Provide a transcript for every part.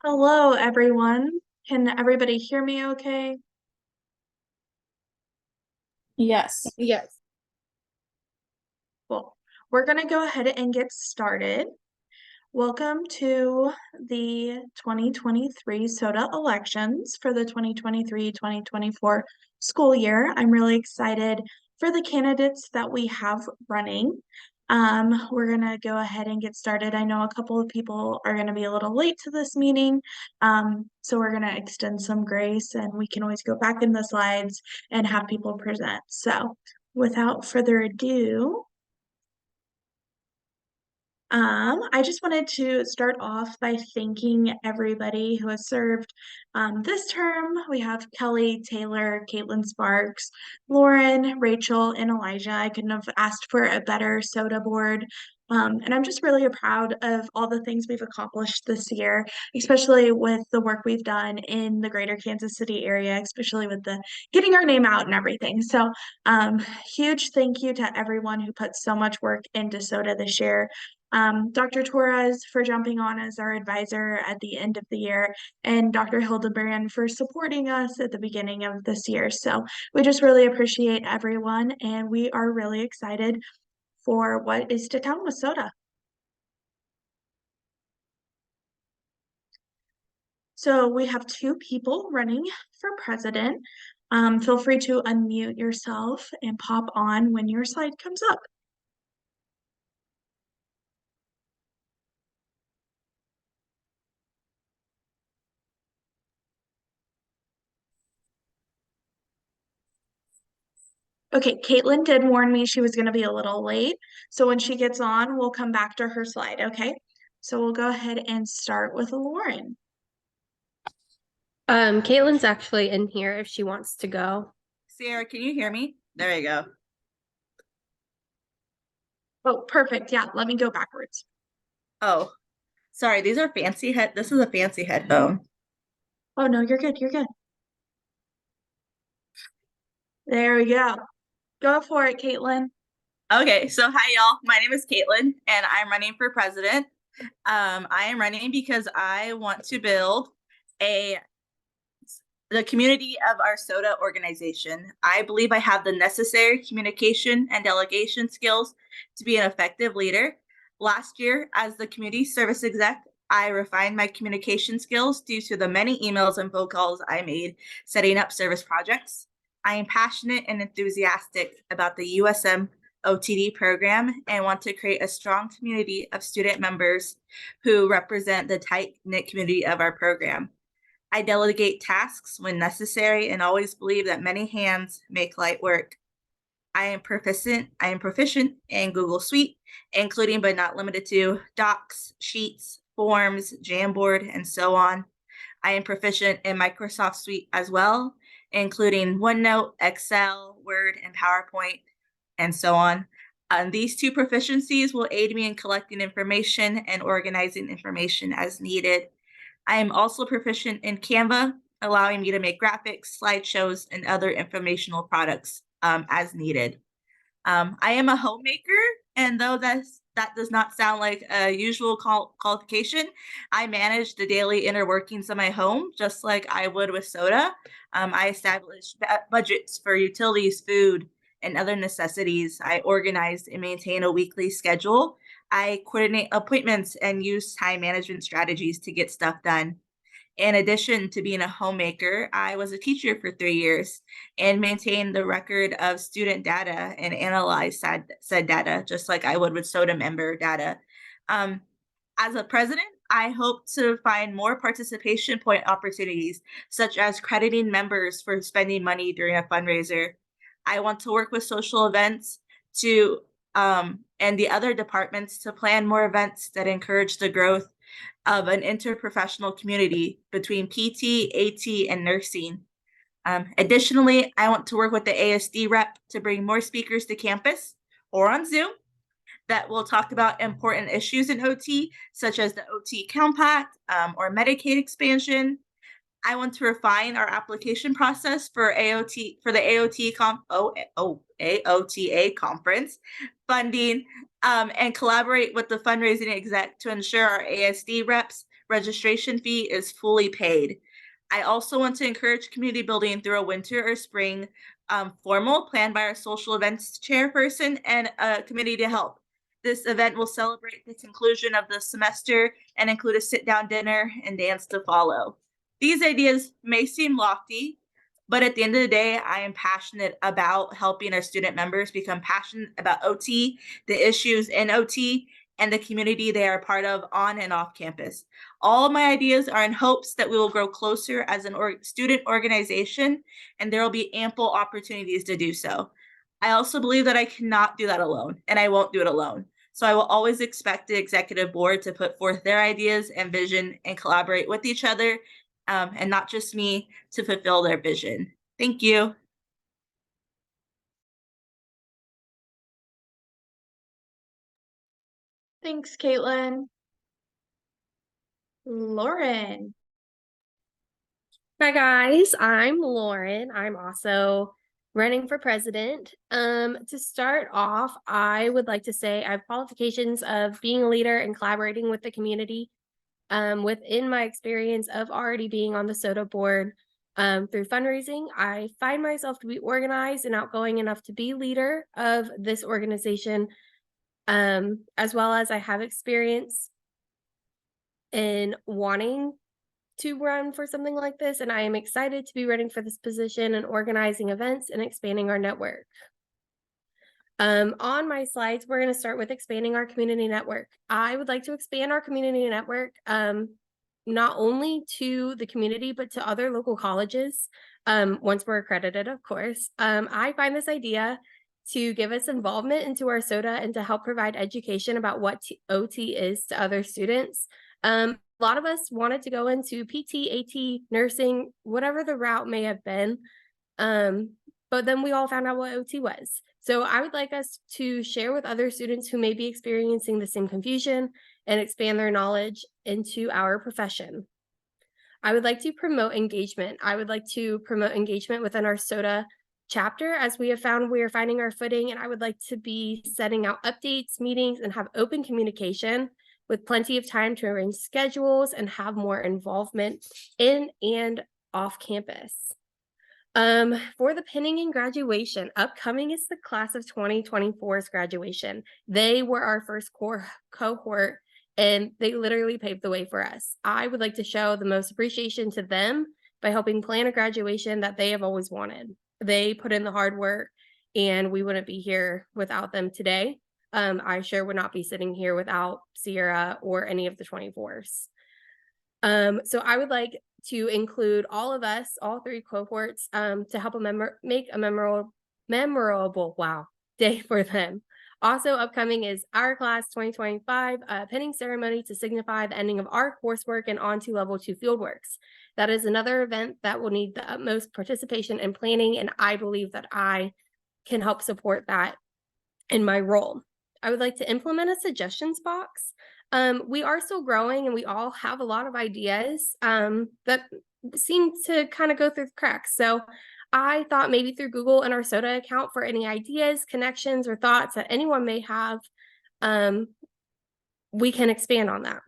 Hello, everyone. Can everybody hear me okay? Yes. Yes. Well, we're going to go ahead and get started. Welcome to the 2023 SOTA elections for the 2023-2024 school year. I'm really excited for the candidates that we have running. We're going to go ahead and get started. I know a couple of people are going to be a little late to this meeting, so we're going to extend some grace and we can always go back in the slides and have people present. So without further ado, I just wanted to start off by thanking everybody who has served this term. We have Kelly, Taylor, Caitlin Sparks, Lauren, Rachel, and Elijah. I couldn't have asked for a better SOTA board. And I'm just really proud of all the things we've accomplished this year, especially with the work we've done in the greater Kansas City area, especially with the getting our name out and everything. So huge thank you to everyone who put so much work into SOTA this year. Dr. Torres for jumping on as our advisor at the end of the year, and Dr. Hildebrand for supporting us at the beginning of this year. So we just really appreciate everyone, and we are really excited for what is to come with SOTA. So we have two people running for president. Feel free to unmute yourself and pop on when your slide comes up. Okay, Caitlin did warn me she was going to be a little late. So when she gets on, we'll come back to her slide, okay? So we'll go ahead and start with Lauren. Caitlin's actually in here if she wants to go. Sierra, can you hear me? There you go. Oh, perfect. Yeah, let me go backwards. Oh, sorry. These are fancy This is a fancy headphone. Oh, no, you're good. You're good. There we go. Go for it, Caitlin. Okay, so hi y'all. My name is Caitlin, and I'm running for president. I am running because I want to build the community of our SOTA organization. I believe I have the necessary communication and delegation skills to be an effective leader. Last year, as the community service exec, I refined my communication skills due to the many emails and phone calls I made setting up service projects. I am passionate and enthusiastic about the USM OTD program and want to create a strong community of student members who represent the tight-knit community of our program. I delegate tasks when necessary and always believe that many hands make light work. I am proficient in Google Suite, including but not limited to Docs, Sheets, Forms, Jamboard, and so on. I am proficient in Microsoft Suite as well, including OneNote, Excel, Word, and PowerPoint, and so on. These two proficiencies will aid me in collecting information and organizing information as needed. I am also proficient in Canva, allowing me to make graphics, slideshows, and other informational products as needed. I am a homemaker, and though that does not sound like a usual qualification, I manage the daily inner workings of my home just like I would with SOTA. I establish budgets for utilities, food, and other necessities. I organize and maintain a weekly schedule. I coordinate appointments and use time management strategies to get stuff done. In addition to being a homemaker, I was a teacher for 3 years and maintained the record of student data and analyzed said data, just like I would with SOTA member data. As a president, I hope to find more participation point opportunities, such as crediting members for spending money during a fundraiser. I want to work with social events to and the other departments to plan more events that encourage the growth of an interprofessional community between PT, AT, and nursing. Additionally, I want to work with the ASD rep to bring more speakers to campus or on Zoom that will talk about important issues in OT, such as the OT Compact or Medicaid expansion. I want to refine our application process for the AOTA conference funding and collaborate with the fundraising exec to ensure our ASD reps registration fee is fully paid. I also want to encourage community building through a winter or spring formal planned by our social events chairperson and a committee to help. This event will celebrate the conclusion of the semester and include a sit-down dinner and dance to follow. These ideas may seem lofty, but at the end of the day, I am passionate about helping our student members become passionate about OT, the issues in OT, and the community they are part of on and off campus. All of my ideas are in hopes that we will grow closer as an student organization, and there will be ample opportunities to do so. I also believe that I cannot do that alone, and I won't do it alone. So I will always expect the executive board to put forth their ideas and vision and collaborate with each other, and not just me, to fulfill their vision. Thank you. Thanks, Caitlin. Lauren. Hi guys, I'm Lauren. I'm also running for president. To start off, I would like to say I have qualifications of being a leader and collaborating with the community. Within my experience of already being on the SOTA board through fundraising, I find myself to be organized and outgoing enough to be leader of this organization, as well as I have experience in wanting to run for something like this, and I am excited to be running for this position and organizing events and expanding our network. On my slides, we're going to start with expanding our community network. I would like to expand our community network not only to the community, but to other local colleges once we're accredited, of course. I find this idea to give us involvement into our SOTA and to help provide education about what OT is to other students. A lot of us wanted to go into PT, AT, nursing, whatever the route may have been. But then we all found out what OT was. So I would like us to share with other students who may be experiencing the same confusion and expand their knowledge into our profession. I would like to promote engagement. I would like to promote engagement within our SOTA chapter, as we have found we are finding our footing, and I would like to be setting out updates, meetings, and have open communication with plenty of time to arrange schedules and have more involvement in and off campus. For the pinning and graduation, upcoming is the class of 2024's graduation. They were our first cohort, and they literally paved the way for us. I would like to show the most appreciation to them by helping plan a graduation that they have always wanted. They put in the hard work, and we wouldn't be here without them today. I sure would not be sitting here without Sierra or any of the 24s. So I would like to include all of us, all three cohorts, to help make a memorable day for them. Also upcoming is our class 2025 pinning ceremony to signify the ending of our coursework and on to level 2 fieldworks. That is another event that will need the utmost participation and planning, and I believe that I can help support that in my role. I would like to implement a suggestions box. We are still growing and we all have a lot of ideas that seem to kind of go through the cracks. So I thought maybe through Google and our SOTA account for any ideas, connections, or thoughts that anyone may have, we can expand on that.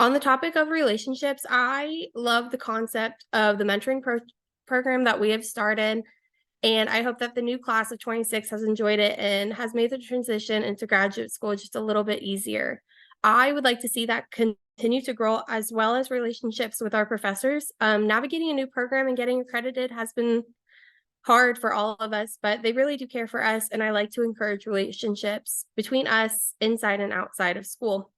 On the topic of relationships, I love the concept of the mentoring program that we have started. And I hope that the new class of 26 has enjoyed it and has made the transition into graduate school just a little bit easier. I would like to see that continue to grow, as well as relationships with our professors. Navigating a new program and getting accredited has been hard for all of us, but they really do care for us. And I like to encourage relationships between us inside and outside of school.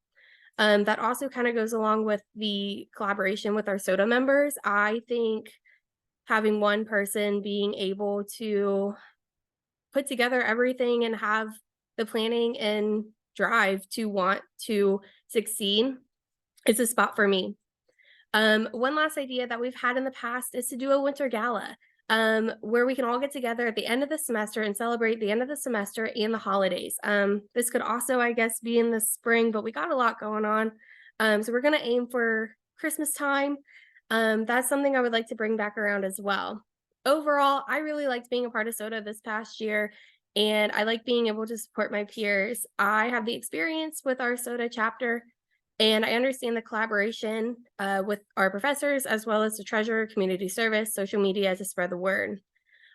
That also kind of goes along with the collaboration with our SOTA members. I think having one person being able to put together everything and have the planning and drive to want to succeed is a spot for me. One last idea that we've had in the past is to do a winter gala where we can all get together at the end of the semester and celebrate the end of the semester and the holidays. This could also, I guess, be in the spring, but we got a lot going on. So we're going to aim for Christmas time. That's something I would like to bring back around as well. Overall, I really liked being a part of SOTA this past year, and I like being able to support my peers. I have the experience with our SOTA chapter And I understand the collaboration with our professors, as well as the treasurer, community service, social media to spread the word.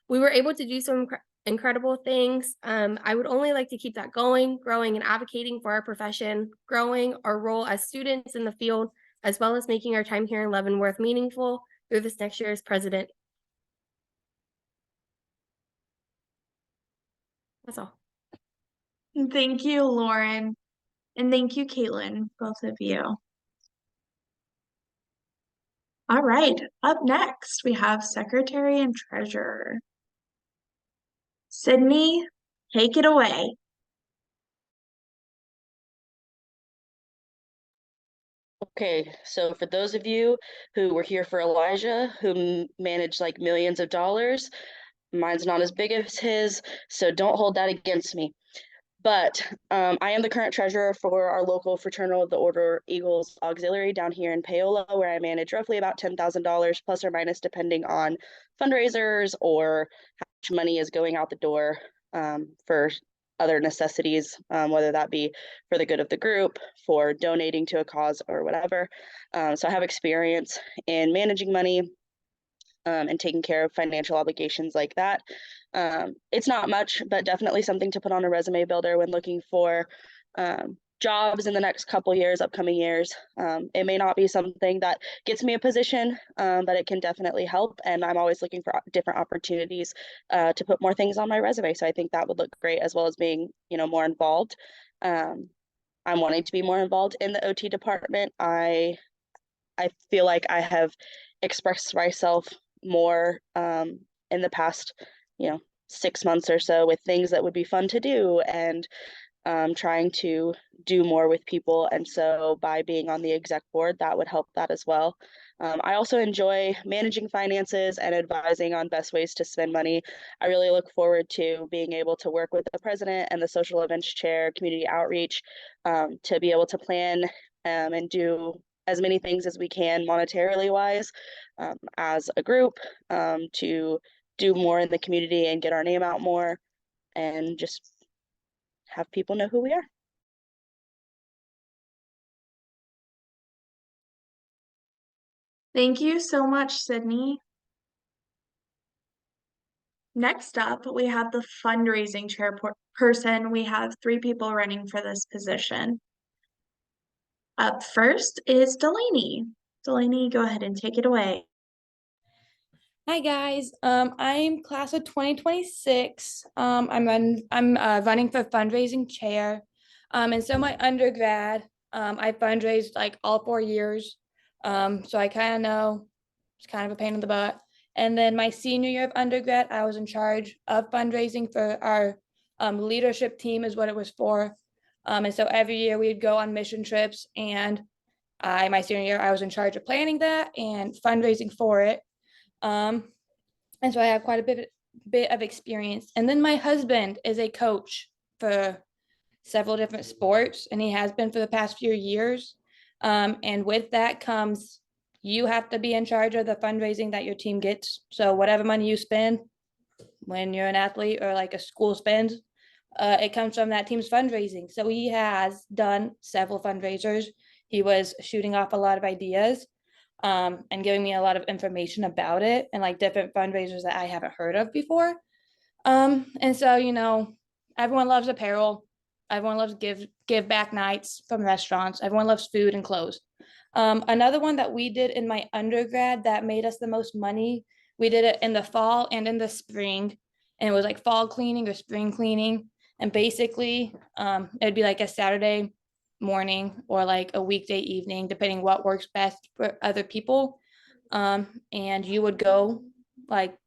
We were able to do some incredible things. I would only like to keep that going, growing and advocating for our profession, growing our role as students in the field, as well as making our time here in Leavenworth meaningful through this next year as president. That's all. Thank you, Lauren. And thank you, Caitlin, both of you. All right, up next, we have Secretary and Treasurer. Sydney, take it away. Okay, so for those of you who were here for Elijah, who managed like millions of dollars, mine's not as big as his, so don't hold that against me. But I am the current treasurer for our local Fraternal of the Order Eagles Auxiliary down here in Paola, where I manage roughly about $10,000 plus or minus, depending on fundraisers or how much money is going out the door for other necessities, whether that be for the good of the group, for donating to a cause, or whatever. So I have experience in managing money and taking care of financial obligations like that. It's not much, but definitely something to put on a resume builder when looking for jobs in the next couple years, upcoming years. It may not be something that gets me a position, but it can definitely help. And I'm always looking for different opportunities to put more things on my resume. So I think that would look great, as well as being, more involved. I'm wanting to be more involved in the OT department. I feel like I have expressed myself more in the past, 6 months or so, with things that would be fun to do, and trying to do more with people. And so by being on the exec board, that would help that as well. I also enjoy managing finances and advising on best ways to spend money. I really look forward to being able to work with the president and the social events chair, community outreach, to be able to plan and do as many things as we can monetarily wise as a group, to do more in the community and get our name out more, and just have people know who we are. Thank you so much, Sydney. Next up, we have the fundraising chairperson. We have 3 people running for this position. Up first is Delaney. Delaney, go ahead and take it away. Hi guys, I'm class of 2026. I'm running for fundraising chair. And so my undergrad, I fundraised like all 4 years. So I kind of know it's kind of a pain in the butt. And then my senior year of undergrad, I was in charge of fundraising for our leadership team, is what it was for. And so every year we'd go on mission trips, and my senior year, I was in charge of planning that and fundraising for it. And so I have quite a bit of experience. And then my husband is a coach for several different sports, and he has been for the past few years. And with that comes, you have to be in charge of the fundraising that your team gets. So whatever money you spend when you're an athlete, or like a school spends, it comes from that team's fundraising. So he has done several fundraisers. He was shooting off a lot of ideas, and giving me a lot of information about it, and like different fundraisers that I haven't heard of before. And so, everyone loves apparel. Everyone loves give back nights from restaurants. Everyone loves food and clothes. Another one that we did in my undergrad that made us the most money, we did it in the fall and in the spring, and it was like fall cleaning or spring cleaning. And basically, it'd be like a Saturday morning or like a weekday evening, depending what works best for other people. And you would go, like,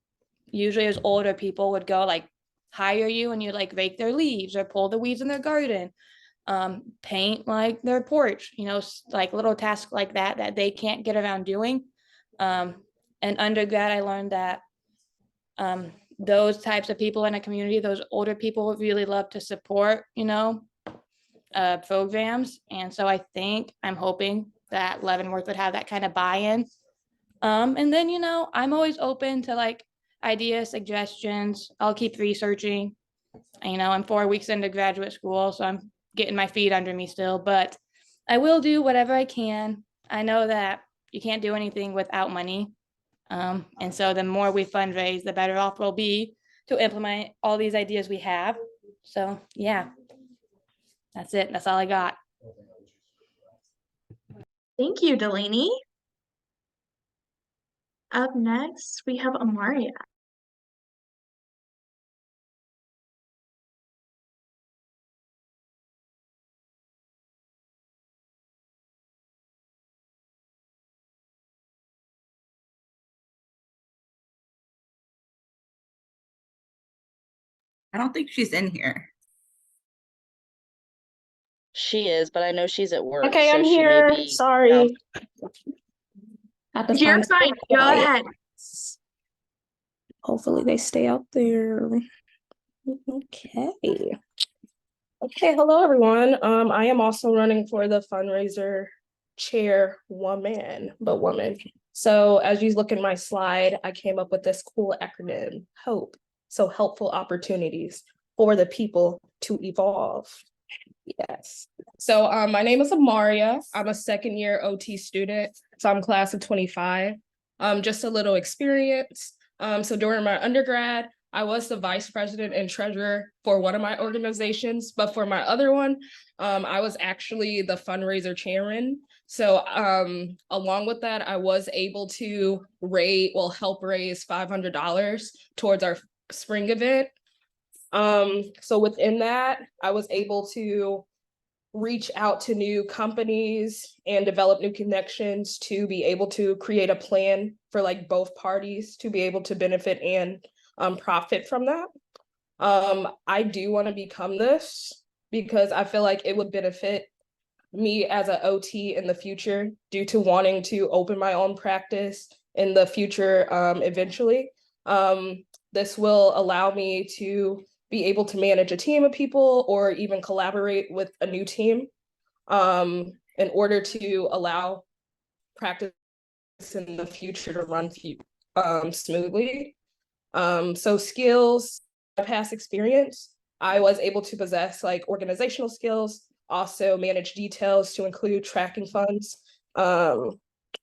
usually as older people would go, like, hire you, and you like rake their leaves or pull the weeds in their garden, paint like their porch, like little tasks like that they can't get around doing. And undergrad, I learned that those types of people in a community, those older people, would really love to support, programs. And so I'm hoping that Leavenworth would have that kind of buy-in. And then, I'm always open to like ideas, suggestions. I'll keep researching. I'm 4 weeks into graduate school, so I'm getting my feet under me still, but I will do whatever I can. I know that you can't do anything without money. And so the more we fundraise, the better off we'll be to implement all these ideas we have. So yeah, that's it. That's all I got. Thank you, Delaney. Up next, we have Amaria. I don't think she's in here. She is, but I know she's at work. Okay, so I'm she may here. be Sorry. Had to You're find fine. somewhere Go quiet. ahead. Hopefully they stay out there. Okay. Okay, hello everyone. I am also running for the fundraiser chairwoman, but woman. So as you look in my slide, I came up with this cool acronym, HOPE. So helpful opportunities for the people to evolve. Yes. So my name is Amaria. I'm a second year OT student. So I'm class of 25. Just a little experience. So during my undergrad, I was the vice president and treasurer for one of my organizations, but for my other one, I was actually the fundraiser chairman. So along with that, I was able to help raise $500 towards our spring event. So within that, I was able to reach out to new companies and develop new connections to be able to create a plan for like both parties to be able to benefit and profit from that. I do want to become this because I feel like it would benefit me as an OT in the future due to wanting to open my own practice in the future eventually. This will allow me to be able to manage a team of people or even collaborate with a new team in order to allow practice in the future to run smoothly. So skills, past experience, I was able to possess like organizational skills, also manage details to include tracking funds,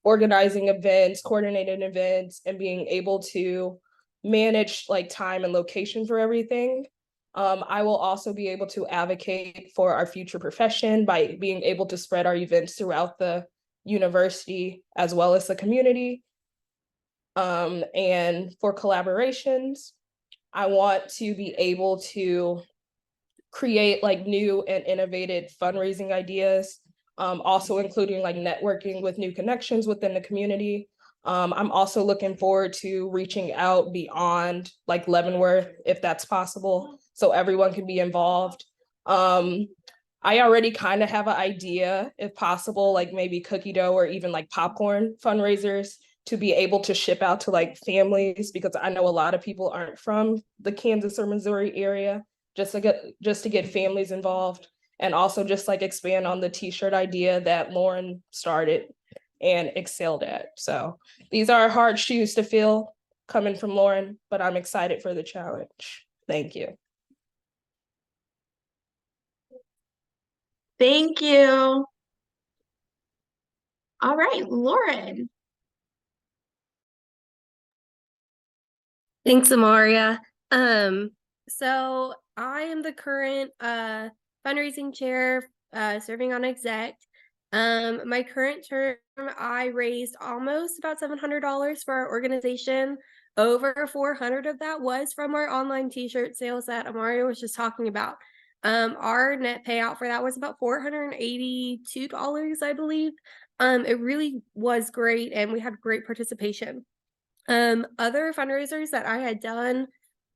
organizing events, coordinating events, and being able to manage like time and location for everything. I will also be able to advocate for our future profession by being able to spread our events throughout the university as well as the community. And for collaborations, I want to be able to create like new and innovative fundraising ideas, also including like networking with new connections within the community. I'm also looking forward to reaching out beyond like Leavenworth, if that's possible, so everyone can be involved. I already kind of have an idea, if possible, like maybe cookie dough or even like popcorn fundraisers to be able to ship out to like families, because I know a lot of people aren't from the Kansas or Missouri area, just to get families involved, and also just like expand on the t-shirt idea that Lauren started and excelled at. So these are hard shoes to fill coming from Lauren, but I'm excited for the challenge. Thank you. Thank you. All right, Lauren. Thanks, Amaria. So I am the current fundraising chair, serving on exec. My current term, I raised almost about $700 for our organization. Over 400 of that was from our online t-shirt sales that Amaria was just talking about. Our net payout for that was about $482, I believe. It really was great, and we had great participation. Other fundraisers that I had done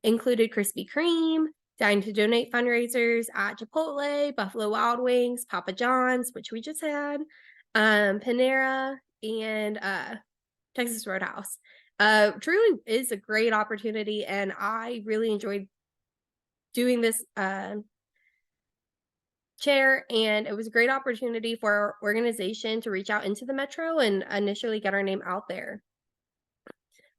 included Krispy Kreme, Dine to Donate fundraisers at Chipotle, Buffalo Wild Wings, Papa John's, which we just had, Panera, and Texas Roadhouse. Truly is a great opportunity, and I really enjoyed doing this chair, and it was a great opportunity for our organization to reach out into the metro and initially get our name out there.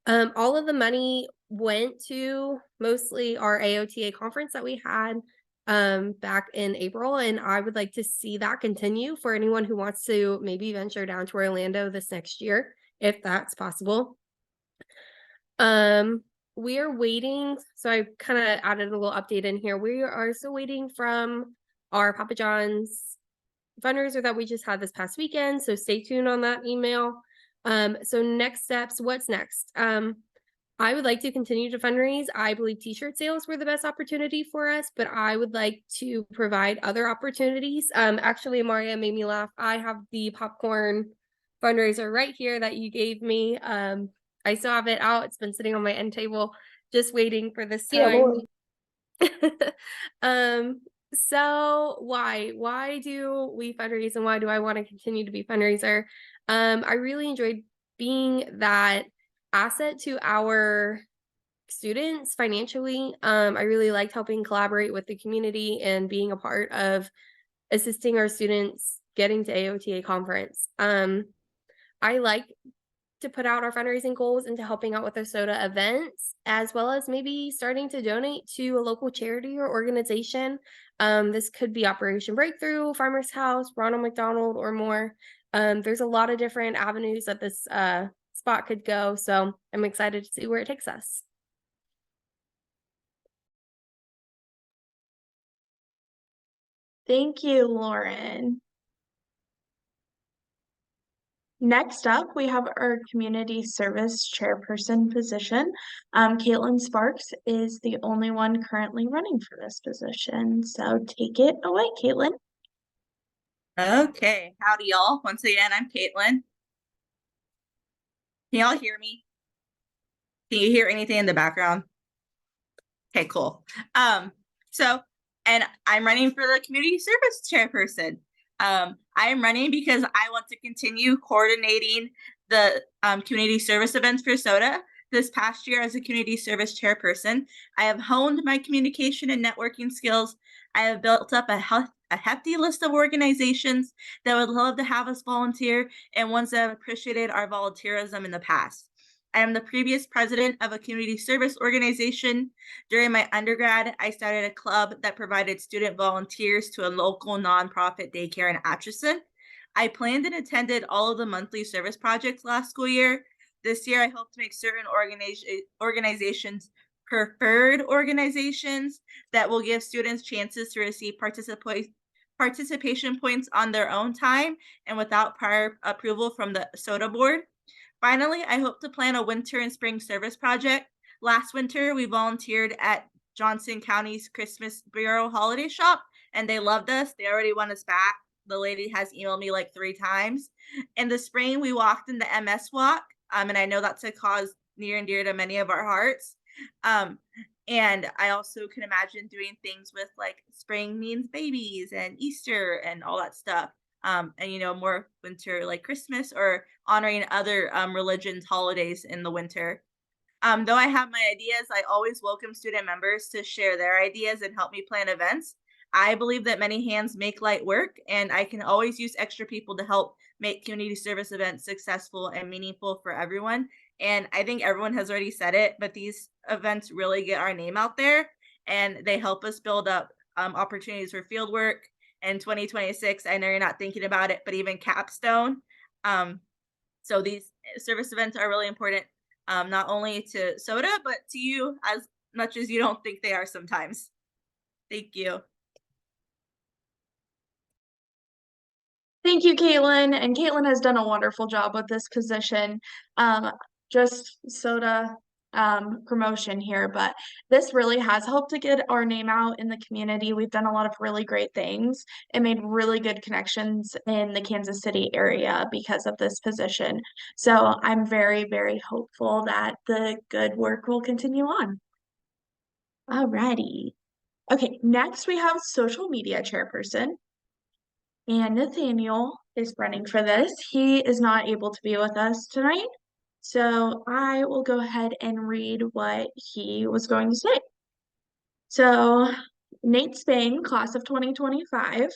All of the money went to mostly our AOTA conference that we had back in April, and I would like to see that continue for anyone who wants to maybe venture down to Orlando this next year, if that's possible. We are waiting, so I kind of added a little update in here. We are still waiting from our Papa John's fundraiser that we just had this past weekend, so stay tuned on that email. So next steps, what's next? I would like to continue to fundraise. I believe t-shirt sales were the best opportunity for us, but I would like to provide other opportunities. Actually, Maria made me laugh. I have the popcorn fundraiser right here that you gave me. I still have it out. It's been sitting on my end table, just waiting for this Yeah, time. Lord. So why do we fundraise, and why do I want to continue to be fundraiser? I really enjoyed being that asset to our students financially. I really liked helping collaborate with the community and being a part of assisting our students getting to AOTA conference. I like to put out our fundraising goals into helping out with our SOTA events, as well as maybe starting to donate to a local charity or organization. This could be Operation Breakthrough, Farmers House, Ronald McDonald, or more. There's a lot of different avenues that this spot could go, so I'm excited to see where it takes us. Thank you, Lauren. Next up, we have our community service chairperson position. Caitlin Sparks is the only one currently running for this position. So take it away, Caitlin. Okay, howdy y'all. Once again, I'm Caitlin. Can y'all hear me? Can you hear anything in the background? Okay, cool. And I'm running for the community service chairperson. I am running because I want to continue coordinating the community service events for SOTA. This past year as a community service chairperson, I have honed my communication and networking skills. I have built up a hefty list of organizations that would love to have us volunteer and ones that have appreciated our volunteerism in the past. I am the previous president of a community service organization. During my undergrad, I started a club that provided student volunteers to a local nonprofit daycare in Atchison. I planned and attended all of the monthly service projects last school year. This year, I hope to make certain organizations preferred organizations that will give students chances to receive participation points on their own time and without prior approval from the SOTA board. Finally, I hope to plan a winter and spring service project. Last winter, we volunteered at Johnson County's Christmas Bureau holiday shop, and they loved us. They already want us back. The lady has emailed me like 3 times. In the spring, we walked in the MS walk, and I know that's a cause near and dear to many of our hearts. And I also can imagine doing things with like spring means babies and Easter and all that stuff. And more winter like Christmas or honoring other religions holidays in the winter. Though I have my ideas, I always welcome student members to share their ideas and help me plan events. I believe that many hands make light work, and I can always use extra people to help make community service events successful and meaningful for everyone. And I think everyone has already said it, but these events really get our name out there, and they help us build up opportunities for field work. In 2026, I know you're not thinking about it, but even capstone. So these service events are really important, not only to SOTA, but to you as much as you don't think they are sometimes. Thank you. Thank you, Caitlin. And Caitlin has done a wonderful job with this position. Just SOTA promotion here, but this really has helped to get our name out in the community. We've done a lot of really great things and made really good connections in the Kansas City area because of this position. So I'm very, very hopeful that the good work will continue on. Alrighty. Okay, next we have social media chairperson. And Nathaniel is running for this. He is not able to be with us tonight. So I will go ahead and read what he was going to say. So Nate Spang, class of 2025.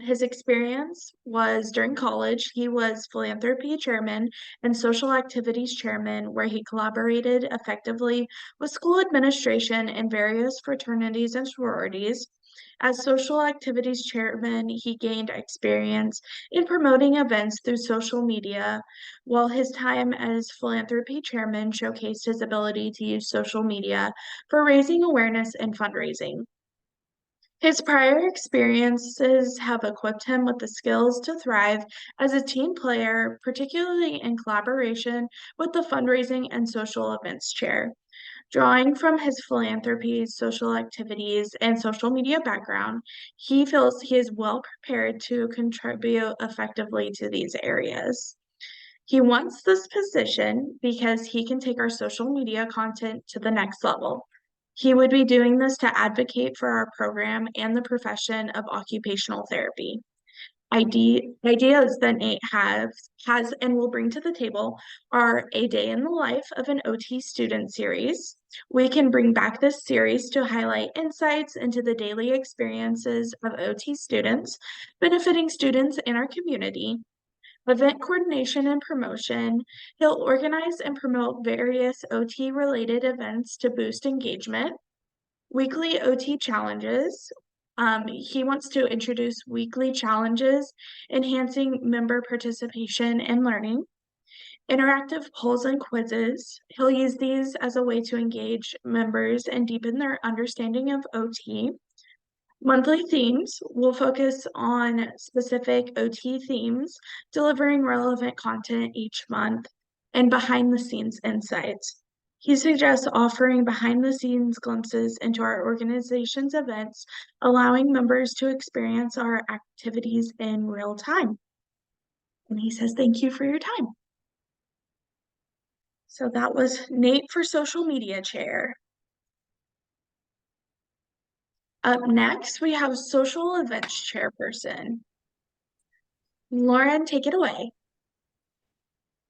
His experience was during college. He was philanthropy chairman and social activities chairman, where he collaborated effectively with school administration and various fraternities and sororities. As social activities chairman, he gained experience in promoting events through social media, while his time as philanthropy chairman showcased his ability to use social media for raising awareness and fundraising. His prior experiences have equipped him with the skills to thrive as a team player, particularly in collaboration with the fundraising and social events chair. Drawing from his philanthropy, social activities, and social media background, he feels he is well prepared to contribute effectively to these areas. He wants this position because he can take our social media content to the next level. He would be doing this to advocate for our program and the profession of occupational therapy. Ideas that Nate has and will bring to the table are a day in the life of an OT student series. We can bring back this series to highlight insights into the daily experiences of OT students, benefiting students in our community. Event coordination and promotion. He'll organize and promote various OT related events to boost engagement. Weekly OT challenges. He wants to introduce weekly challenges, enhancing member participation and learning. Interactive polls and quizzes. He'll use these as a way to engage members and deepen their understanding of OT. Monthly themes will focus on specific OT themes, delivering relevant content each month, and behind the scenes insights. He suggests offering behind the scenes glimpses into our organization's events, allowing members to experience our activities in real time. And he says, thank you for your time. So that was Nate for social media chair. Up next, we have social events chairperson. Lauren, take it away.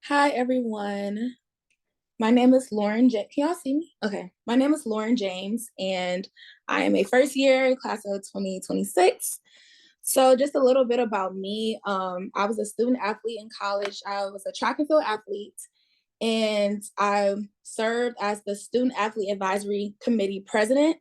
Hi, everyone. My name is Lauren. Can y'all see me? Okay. My name is Lauren James, and I am a first year class of 2026. So just a little bit about me. I was a student athlete in college. I was a track and field athlete, and I served as the Student Athlete Advisory Committee president.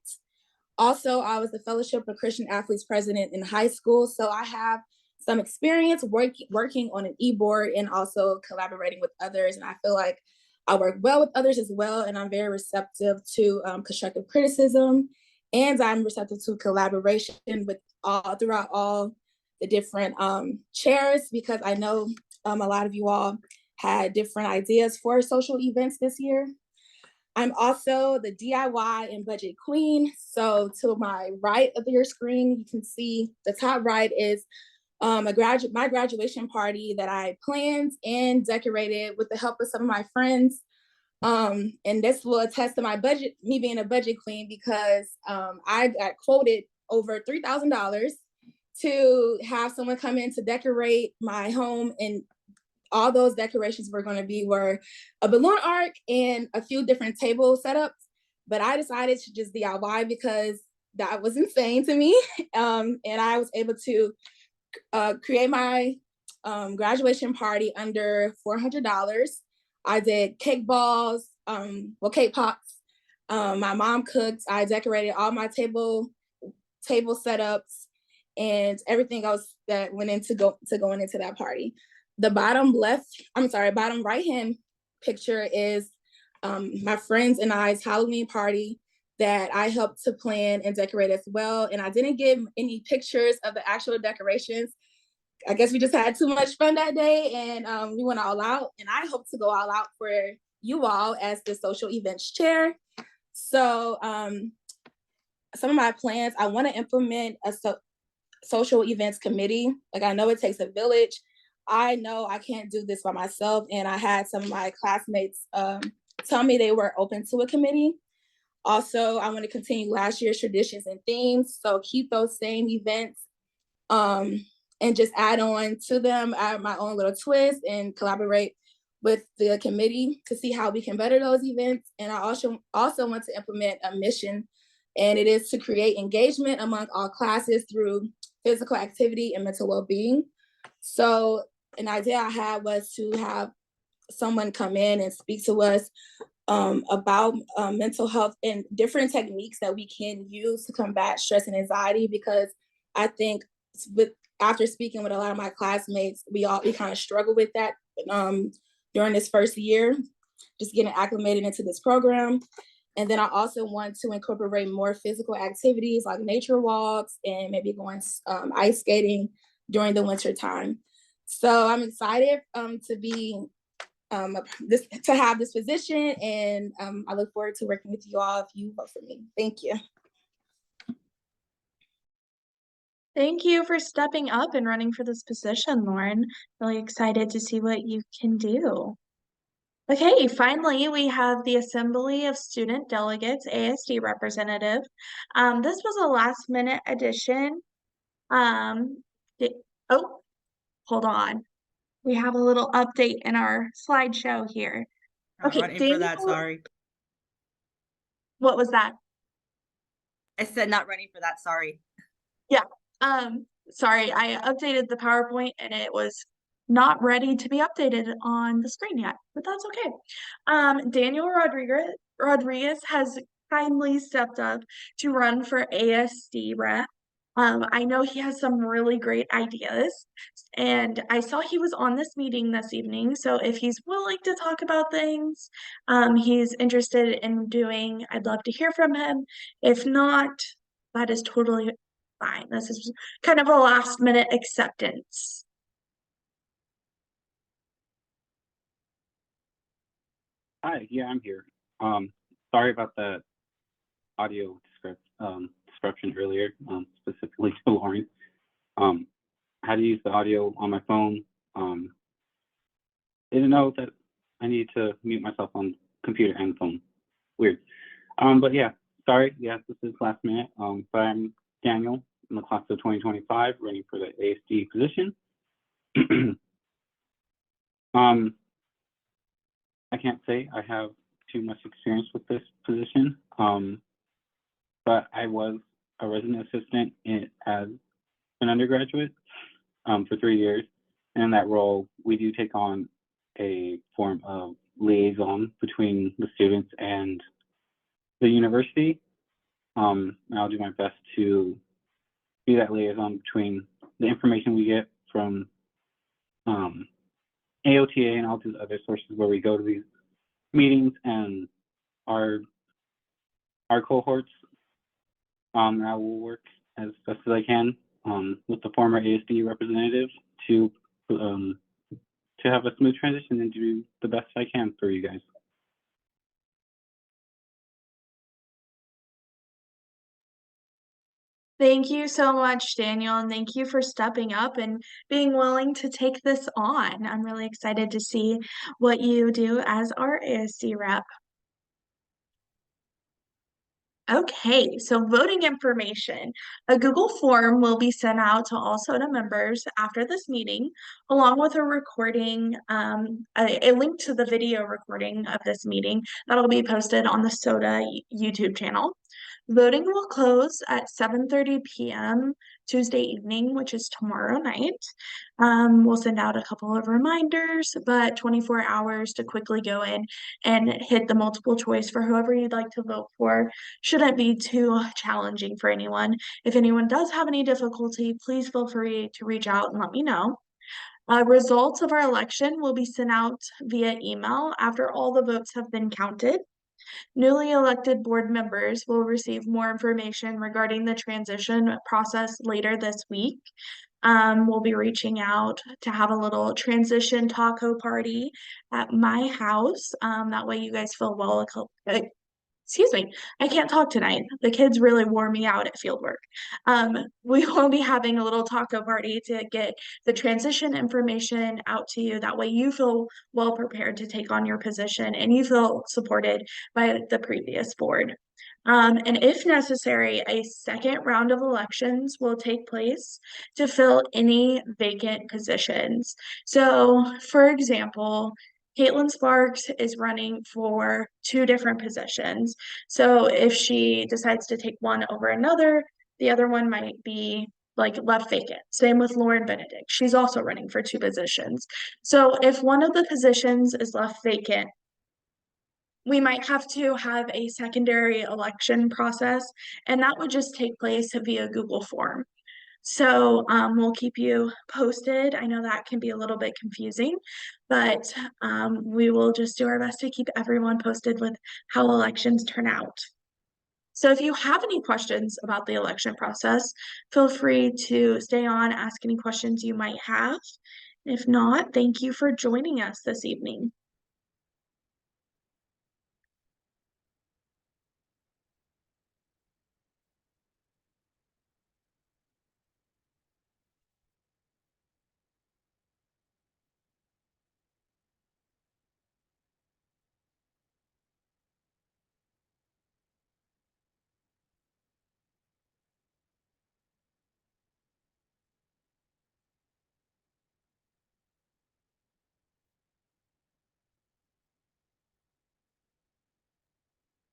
Also, I was the Fellowship of Christian Athletes president in high school. So I have some experience working on an e-board and also collaborating with others. And I feel like I work well with others as well. And I'm very receptive to constructive criticism. And I'm receptive to collaboration with throughout all the different chairs, because I know a lot of you all had different ideas for social events this year. I'm also the DIY and budget queen. So to my right of your screen, you can see the top right is my graduation party that I planned and decorated with the help of some of my friends. And this will attest to my budget, me being a budget queen, because I got quoted over $3,000 to have someone come in to decorate my home, and all those decorations were a balloon arc and a few different table setups. But I decided to just DIY because that was insane to me. And I was able to create my graduation party under $400. I did cake balls, cake pops. My mom cooked. I decorated all my table setups and everything else that went into going into that party. The bottom right hand picture is my friends and I's Halloween party that I helped to plan and decorate as well. And I didn't give any pictures of the actual decorations. I guess we just had too much fun that day, and we went all out. And I hope to go all out for you all as the social events chair. So some of my plans, I want to implement a social events committee. Like, I know it takes a village. I know I can't do this by myself. And I had some of my classmates tell me they were open to a committee. Also, I want to continue last year's traditions and themes. So keep those same events and just add on to them, add my own little twist and collaborate with the committee to see how we can better those events. And I also want to implement a mission, and it is to create engagement among all classes through physical activity and mental well-being. So an idea I had was to have someone come in and speak to us about mental health and different techniques that we can use to combat stress and anxiety, because I think after speaking with a lot of my classmates, we kind of struggle with that during this first year, just getting acclimated into this program. And then I also want to incorporate more physical activities like nature walks and maybe going ice skating during the winter time. So I'm excited to be to have this position, and I look forward to working with you all if you vote for me. Thank you. Thank you for stepping up and running for this position, Lauren. Really excited to see what you can do. Okay, finally, we have the Assembly of Student Delegates, ASD representative. This was a last minute addition. Oh, hold on. We have a little update in our slideshow here. Not running for that, Daniel, sorry. what was that? I said not running for that, sorry. Yeah, sorry, I updated the PowerPoint and it was not ready to be updated on the screen yet, but that's okay. Daniel Rodriguez has kindly stepped up to run for ASD rep. I know he has some really great ideas, and I saw he was on this meeting this evening, so if he's willing to talk about things he's interested in doing, I'd love to hear from him. If not, that is totally fine. This is kind of a last minute acceptance. Hi, yeah, I'm here. Sorry about the audio description earlier, specifically to Lauren. I had to use the audio on my phone. Didn't know that I need to mute myself on computer and phone. Weird. But yeah, sorry. Yes, this is last minute. But I'm Daniel in the class of 2025, running for the ASD position. I can't say I have too much experience with this position, but I was a resident assistant as an undergraduate for 3 years. And in that role, we do take on a form of liaison between the students and the university. And I'll do my best to be that liaison between the information we get from AOTA and all these other sources where we go to these meetings and our cohorts. And I will work as best as I can with the former ASD representative to have a smooth transition and do the best I can for you guys. Thank you so much, Daniel, and thank you for stepping up and being willing to take this on. I'm really excited to see what you do as our ASD rep. Okay, so voting information. A Google form will be sent out to all SOTA members after this meeting, along with a recording, a link to the video recording of this meeting that'll be posted on the SOTA YouTube channel. Voting will close at 7:30 p.m. Tuesday evening, which is tomorrow night. We'll send out a couple of reminders, but 24 hours to quickly go in and hit the multiple choice for whoever you'd like to vote for. Shouldn't be too challenging for anyone. If anyone does have any difficulty, please feel free to reach out and let me know. Results of our election will be sent out via email after all the votes have been counted. Newly elected board members will receive more information regarding the transition process later this week. We'll be reaching out to have a little transition taco party at my house. That way you guys feel excuse me, I can't talk tonight. The kids really wore me out at fieldwork. We will be having a little taco party to get the transition information out to you. That way you feel well prepared to take on your position and you feel supported by the previous board. And if necessary, a second round of elections will take place to fill any vacant positions. So, for example, Caitlin Sparks is running for 2 different positions. So if she decides to take one over another, the other one might be like left vacant. Same with Lauren Benedict. She's also running for 2 positions. So if one of the positions is left vacant, we might have to have a secondary election process, and that would just take place via Google form. So we'll keep you posted. I know that can be a little bit confusing, but we will just do our best to keep everyone posted with how elections turn out. So if you have any questions about the election process, feel free to stay on, ask any questions you might have. If not, thank you for joining us this evening.